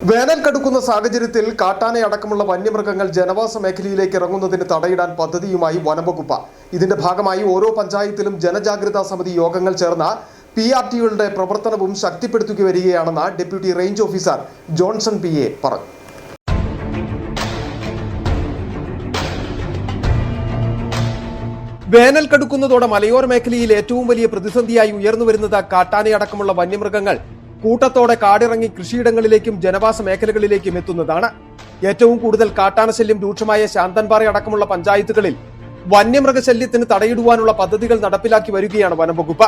വേനൽ കടുക്കുന്ന സാഹചര്യത്തിൽ കാട്ടാന അടക്കമുള്ള വന്യമൃഗങ്ങൾ ജനവാസ മേഖലയിലേക്ക് ഇറങ്ങുന്നതിന് തടയിടാൻ പദ്ധതിയുമായി വനംവകുപ്പ്. ഇതിന്റെ ഭാഗമായി ഓരോ പഞ്ചായത്തിലും ജനജാഗ്രതാ സമിതി യോഗങ്ങൾ ചേർന്ന PRTകളുടെ പ്രവർത്തനവും ശക്തിപ്പെടുത്തി വരികയാണെന്ന് deputy range officer Johnson PA പറഞ്ഞു. വേനൽ കടുക്കുന്നതോടെ മലയോര മേഖലയിൽ ഏറ്റവും വലിയ പ്രതിസന്ധിയായി ഉയർന്നുവരുന്നത് കാട്ടാനയടക്കമുള്ള വന്യമൃഗങ്ങൾ കൂട്ടത്തോടെ കാടിറങ്ങി കൃഷിയിടങ്ങളിലേക്കും ജനവാസ മേഖലകളിലേക്കും എത്തുന്നതാണ്. ഏറ്റവും കൂടുതൽ കാട്ടാനശല്യം രൂക്ഷമായ ശാന്തൻപാറ അടക്കമുള്ള പഞ്ചായത്തുകളിൽ വന്യമൃഗശല്യത്തിന് തടയിടുവാനുള്ള പദ്ധതികൾ നടപ്പിലാക്കി വരികയാണ് വനംവകുപ്പ്.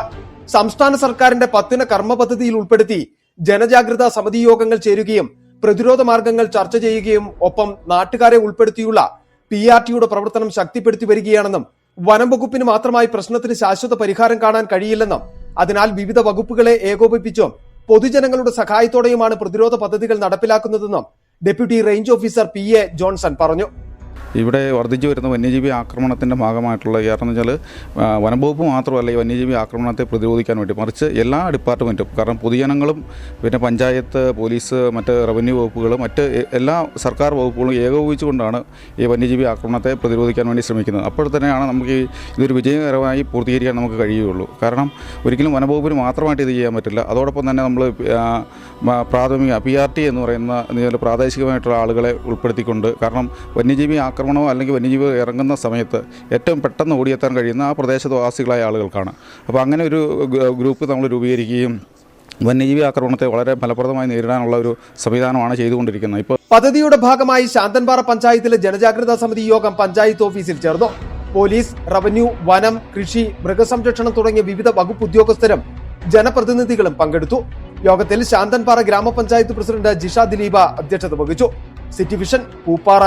സംസ്ഥാന സർക്കാരിന്റെ 10 കർമ്മ പദ്ധതിയിൽ ഉൾപ്പെടുത്തി ജനജാഗ്രതാ സമിതി യോഗങ്ങൾ ചേരുകയും പ്രതിരോധ മാർഗങ്ങൾ ചർച്ച ചെയ്യുകയും ഒപ്പം നാട്ടുകാരെ ഉൾപ്പെടുത്തിയുള്ള PRTയുടെ പ്രവർത്തനം ശക്തിപ്പെടുത്തി വരികയാണെന്നും വനംവകുപ്പിന് മാത്രമായി പ്രശ്നത്തിന് ശാശ്വത പരിഹാരം കാണാൻ കഴിയില്ലെന്നും അതിനാൽ വിവിധ വകുപ്പുകളെ ഏകോപിപ്പിച്ചും പൊതുജനങ്ങളുടെ സഹായത്തോടെയുമാണ് പ്രതിരോധ പദ്ധതികൾ നടപ്പിലാക്കുന്നതെന്നും deputy range officer PA Johnson പറഞ്ഞു. ഇവിടെ വർദ്ധിച്ചു വരുന്ന വന്യജീവി ആക്രമണത്തിൻ്റെ ഭാഗമായിട്ടുള്ള കാരണം വെച്ചാൽ വനംവകുപ്പ് മാത്രമല്ല ഈ വന്യജീവി ആക്രമണത്തെ പ്രതിരോധിക്കാൻ വേണ്ടി മറിച്ച് എല്ലാ ഡിപ്പാർട്ട്മെൻറ്റും, കാരണം പൊതുജനങ്ങളും പിന്നെ പഞ്ചായത്ത്, പോലീസ്, മറ്റ് റവന്യൂ വകുപ്പുകളും മറ്റ് എല്ലാ സർക്കാർ വകുപ്പുകളും ഏകോപിച്ചുകൊണ്ടാണ് ഈ വന്യജീവി ആക്രമണത്തെ പ്രതിരോധിക്കാൻ വേണ്ടി ശ്രമിക്കുന്നത്. അപ്പോൾ തന്നെയാണ് നമുക്ക് ഇതൊരു വിജയകരമായി പൂർത്തീകരിക്കാൻ നമുക്ക് കഴിയുകയുള്ളൂ. കാരണം ഒരിക്കലും വനംവകുപ്പിന് മാത്രമായിട്ട് ഇത് ചെയ്യാൻ പറ്റില്ല. അതോടൊപ്പം തന്നെ നമ്മൾ പ്രാഥമിക PRT എന്ന് പറയുന്ന പ്രാദേശികമായിട്ടുള്ള ആളുകളെ ഉൾപ്പെടുത്തിക്കൊണ്ട്, കാരണം വന്യജീവി ആക്രമണമോ അല്ലെങ്കിൽ വന്യജീവി ഇറങ്ങുന്ന സമയത്ത് ഏറ്റവും പെട്ടെന്ന് ഓടിയെത്താൻ കഴിയുന്ന ആ പ്രദേശവാസികളായ ആളുകൾക്കാണ്. അപ്പോൾ അങ്ങനെ ഒരു ഗ്രൂപ്പ് നമ്മൾ രൂപീകരിക്കുകയും വന്യജീവി ആക്രമണത്തെ വളരെ ഫലപ്രദമായി നേരിടാനുള്ള ഒരു സംവിധാനമാണ് ചെയ്തുകൊണ്ടിരിക്കുന്നത്. ഇപ്പോൾ പദ്ധതിയുടെ ഭാഗമായി ശാന്തൻപാറ പഞ്ചായത്തിലെ ജനജാഗ്രതാ സമിതി യോഗം പഞ്ചായത്ത് ഓഫീസിൽ ചേർന്നു. പോലീസ്, റവന്യൂ, വനം, കൃഷി, മൃഗസംരക്ഷണം തുടങ്ങിയ വിവിധ വകുപ്പ് ഉദ്യോഗസ്ഥരും ജനപ്രതിനിധികളും പങ്കെടുത്തു. യോഗത്തിൽ ശാന്തൻപാറ ഗ്രാമപഞ്ചായത്ത് പ്രസിഡന്റ് ജിഷ ദിലീപ അധ്യക്ഷത വഹിച്ചു. City vision, Pooppara.